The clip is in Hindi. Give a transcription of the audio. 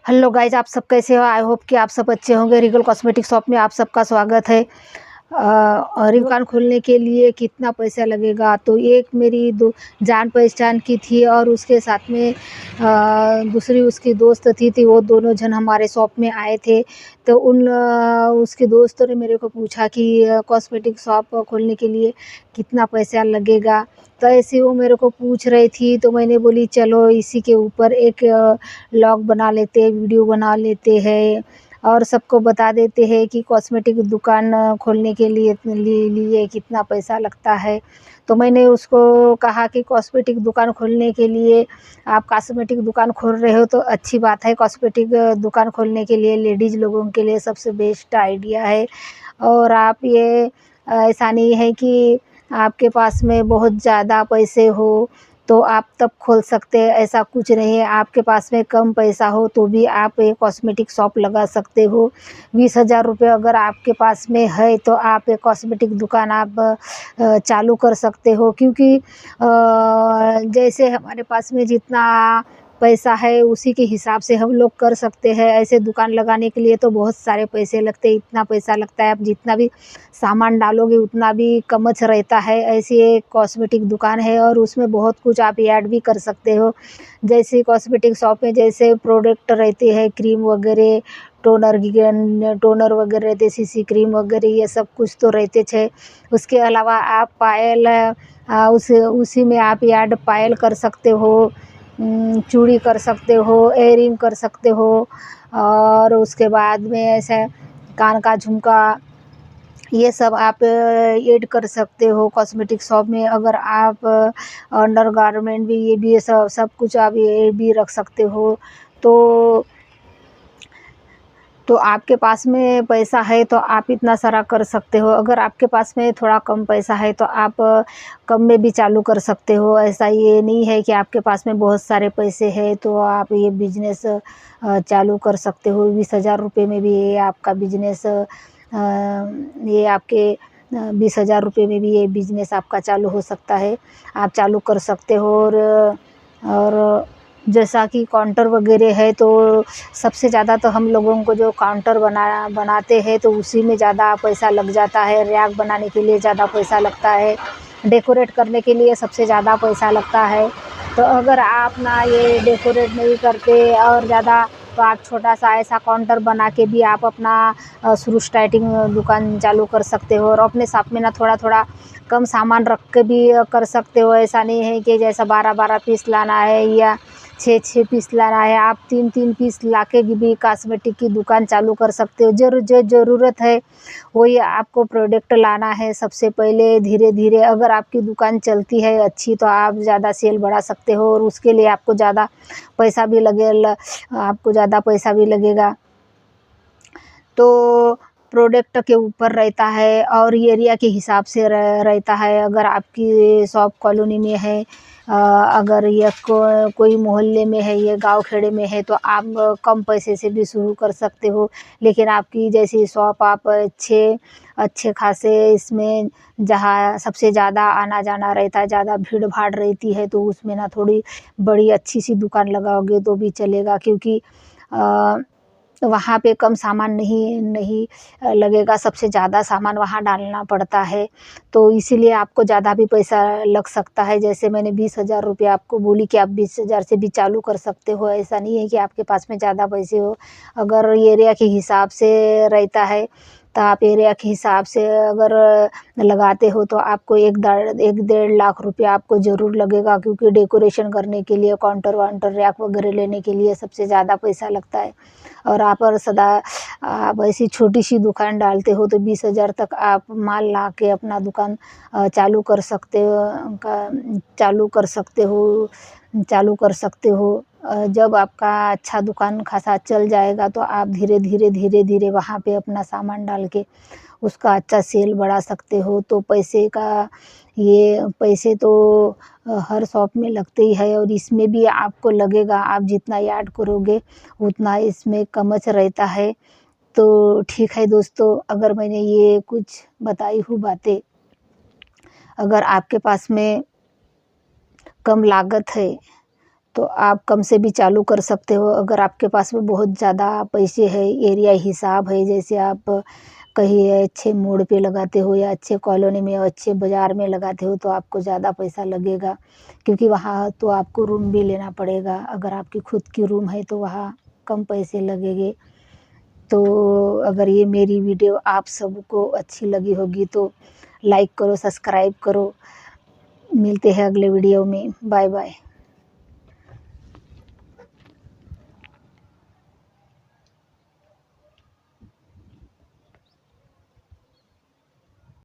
हेलो गाइज, आप सब कैसे हो? आई होप कि आप सब अच्छे होंगे। रिगल कॉस्मेटिक शॉप में आप सबका स्वागत है। और दुकान खोलने के लिए कितना पैसा लगेगा? तो एक मेरी दो जान पहचान की थी और उसके साथ में दूसरी उसकी दोस्त थी वो दोनों जन हमारे शॉप में आए थे। तो उसके दोस्तों ने मेरे को पूछा कि कॉस्मेटिक शॉप खोलने के लिए कितना पैसा लगेगा। तो ऐसे वो मेरे को पूछ रही थी, तो मैंने बोली चलो इसी के ऊपर एक व्लॉग बना लेते हैं, वीडियो बना लेते हैं और सबको बता देते हैं कि कॉस्मेटिक दुकान खोलने के लिए कितना पैसा लगता है। तो मैंने उसको कहा कि कॉस्मेटिक दुकान खोलने के लिए आप कॉस्मेटिक दुकान खोल रहे हो तो अच्छी बात है। कॉस्मेटिक दुकान खोलने के लिए लेडीज़ लोगों के लिए सबसे बेस्ट आइडिया है। और आप ये ऐसा नहीं है कि आपके पास में बहुत ज़्यादा पैसे हो तो आप तब खोल सकते हैं, ऐसा कुछ नहीं है। आपके पास में कम पैसा हो तो भी आप एक कॉस्मेटिक शॉप लगा सकते हो। 20,000 रुपये अगर आपके पास में है तो आप एक कॉस्मेटिक दुकान आप चालू कर सकते हो, क्योंकि जैसे हमारे पास में जितना पैसा है उसी के हिसाब से हम लोग कर सकते हैं। ऐसे दुकान लगाने के लिए तो बहुत सारे पैसे लगते हैं, इतना पैसा लगता है, आप जितना भी सामान डालोगे उतना भी कमच रहता है। ऐसी एक कॉस्मेटिक दुकान है और उसमें बहुत कुछ आप ऐड भी कर सकते हो। जैसे कॉस्मेटिक शॉप में जैसे प्रोडक्ट रहते हैं, क्रीम वगैरह, टोनर वगैरह रहते, सीसी क्रीम वगैरह, ये सब कुछ तो रहते थे। उसके अलावा आप पायल उसी में आप ऐड पायल कर सकते हो, चूड़ी कर सकते हो, एयरिंग कर सकते हो। और उसके बाद में ऐसे कान का झुमका, ये सब आप ऐड कर सकते हो कॉस्मेटिक शॉप में। अगर आप अंडरगारमेंट भी, ये भी सब सब कुछ आप ये भी रख सकते हो। तो आपके पास में पैसा है तो आप इतना सारा कर सकते हो। अगर आपके पास में थोड़ा कम पैसा है तो आप कम में भी चालू कर सकते हो। ऐसा ये नहीं है कि आपके पास में बहुत सारे पैसे हैं तो आप ये बिजनेस चालू कर सकते हो। 20,000 रुपये में भी ये आपका बिजनेस, ये आपके 20,000 रुपये में भी ये बिजनेस आपका चालू हो सकता है, आप चालू कर सकते हो। और जैसा कि काउंटर वगैरह है तो सबसे ज़्यादा तो हम लोगों को जो काउंटर बनाते हैं तो उसी में ज़्यादा पैसा लग जाता है। रैक बनाने के लिए ज़्यादा पैसा लगता है, डेकोरेट करने के लिए सबसे ज़्यादा पैसा लगता है। तो अगर आप ना ये डेकोरेट नहीं करते और ज़्यादा, तो आप छोटा सा ऐसा काउंटर बना के भी आप अपना शुरू स्टार्टिंग दुकान चालू कर सकते हो। और अपने साथ में ना थोड़ा थोड़ा कम सामान रख के भी कर सकते हो। ऐसा नहीं है कि जैसा 12-12 पीस लाना है या 6-6 पीस लाना है, आप 3-3 पीस लाके भी कॉस्मेटिक की दुकान चालू कर सकते हो। जो ज़रूरत है वही आपको प्रोडक्ट लाना है सबसे पहले। धीरे धीरे अगर आपकी दुकान चलती है अच्छी तो आप ज़्यादा सेल बढ़ा सकते हो और उसके लिए आपको ज़्यादा पैसा भी आपको ज़्यादा पैसा भी लगेगा। तो प्रोडक्ट के ऊपर रहता है और एरिया के हिसाब से रहता है। अगर आपकी शॉप कॉलोनी में है, अगर ये कोई मोहल्ले में है, ये गांव खेड़े में है, तो आप कम पैसे से भी शुरू कर सकते हो। लेकिन आपकी जैसी शॉप आप अच्छे खासे इसमें जहाँ सबसे ज़्यादा आना जाना रहता है, ज़्यादा भीड़ भाड़ रहती है, तो उसमें ना थोड़ी बड़ी अच्छी सी दुकान लगाओगे तो भी चलेगा, क्योंकि वहाँ पे कम सामान नहीं लगेगा, सबसे ज़्यादा सामान वहाँ डालना पड़ता है। तो इसीलिए आपको ज़्यादा भी पैसा लग सकता है। जैसे मैंने 20,000 रुपये आपको बोली कि आप 20,000 से भी चालू कर सकते हो। ऐसा नहीं है कि आपके पास में ज़्यादा पैसे हो। अगर एरिया के हिसाब से रहता है तो आप एरिया के हिसाब से अगर लगाते हो तो आपको 1-1.5 लाख रुपया आपको ज़रूर लगेगा, क्योंकि डेकोरेशन करने के लिए, काउंटर वाउंटर रैक वगैरह लेने के लिए सबसे ज़्यादा पैसा लगता है। और आप ऐसी छोटी सी दुकान डालते हो तो 20,000 तक आप माल ला के अपना दुकान चालू कर सकते हो चालू कर सकते हो। जब आपका अच्छा दुकान खासा चल जाएगा तो आप धीरे धीरे वहाँ पे अपना सामान डाल के उसका अच्छा सेल बढ़ा सकते हो। तो पैसे तो हर शॉप में लगते ही है और इसमें भी आपको लगेगा। आप जितना ऐड करोगे उतना इसमें कमच रहता है। तो ठीक है दोस्तों, अगर मैंने ये कुछ बताई हुई बातें, अगर आपके पास में कम लागत है तो आप कम से भी चालू कर सकते हो। अगर आपके पास में बहुत ज़्यादा पैसे है, एरिया हिसाब है, जैसे आप कहीं अच्छे मोड़ पे लगाते हो या अच्छे कॉलोनी में और अच्छे बाज़ार में लगाते हो तो आपको ज़्यादा पैसा लगेगा, क्योंकि वहाँ तो आपको रूम भी लेना पड़ेगा। अगर आपकी खुद की रूम है तो वहाँ कम पैसे लगेंगे। तो अगर ये मेरी वीडियो आप सबको अच्छी लगी होगी तो लाइक करो, सब्सक्राइब करो। मिलते हैं अगले वीडियो में। Bye bye.